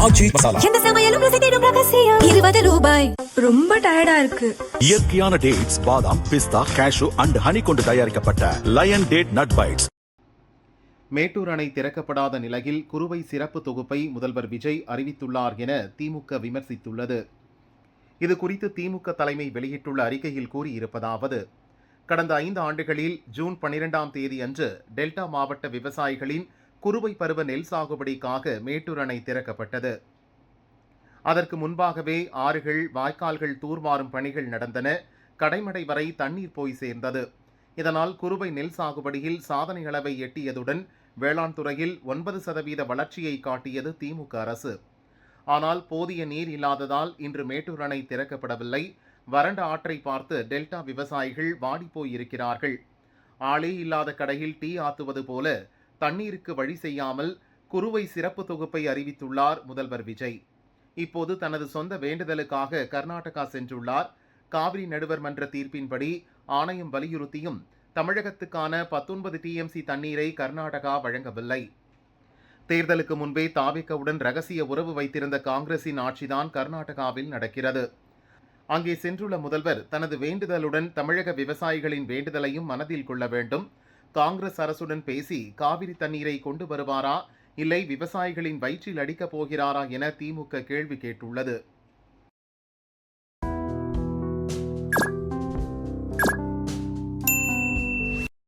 ஆச்சி மசாலா. எந்த சமையலும் ருசி தேடும் ரகசியம். 20 ரூபாய். ரொம்ப டயர்டா இருக்கு. இயற்கையான டேட்ஸ், பாதாம், பிஸ்தா, கேஷு அண்ட் ஹனி கொண்டு தயாரிக்கப்பட்ட lion date nut bites. Mettur அணை திறக்கப்படாத நிலையில் குறுவை சிறப்பு தொகுப்பை முதல்வர் விஜய் அறிவித்துள்ளார் என திமுக விமர்சித்துள்ளது. இதுகுறித்து திமுக தலைமை வெளியிட்டுள்ள அறிக்கையில் கூறியிருப்பதாவது: கடந்த 5 ஆண்டுகளில் ஜூன் 12ஆம் தேதி அன்று டெல்டா மாவட்ட விவசாயிகளின் குறுவை பருவ நெல் சாகுபடிக்காக மேட்டூர் அணை திறக்கப்பட்டது. அதற்கு முன்பாகவே ஆறுகள், வாய்க்கால்கள் தூர்வாரும் பணிகள் நடந்தன. கடைமடை வரை தண்ணீர் போய் சேர்ந்தது. இதனால் குறுவை நெல் சாகுபடியில் சாதனை அளவை எட்டியதுடன் வேளாண் துறையில் 9% வளர்ச்சியை காட்டியது திமுக அரசு. ஆனால் போதிய நீர் இல்லாததால் இன்று மேட்டூர் அணை திறக்கப்படவில்லை. வறண்ட ஆற்றை பார்த்து டெல்டா விவசாயிகள் வாடிப்போயிருக்கிறார்கள். ஆளே இல்லாத கடையில் டீ ஆத்துவது போல தண்ணீருக்கு வழி செய்யாமல் குறுவை சிறப்பு தொகுப்பை அறிவித்துள்ளார் முதல்வர் விஜய். இப்போது தனது சொந்த வேண்டுதலுக்காக கர்நாடகா சென்றுள்ளார். காவிரி நடுவர் மன்ற தீர்ப்பின்படி ஆணையம் வலியுறுத்தியும் தமிழகத்துக்கான 19 டிஎம்சி தண்ணீரை கர்நாடகா வழங்கவில்லை. தேர்தலுக்கு முன்பே தாவேகாவுடன் ரகசிய உறவு வைத்திருந்த காங்கிரசின் ஆட்சிதான் கர்நாடகாவில் நடக்கிறது. அங்கே சென்றுள்ள முதல்வர் தனது வேண்டுதலுடன் தமிழக விவசாயிகளின் வேண்டுதலையும் மனதில் கொள்ள வேண்டும். காங்கிரஸ் அரசுடன் பேசி காவிரி தண்ணீரை கொண்டு வருவாரா, இல்லை விவசாயிகளின் வயிற்றில் அடிக்கப் போகிறாரா என திமுக கேள்வி கேட்டுள்ளது.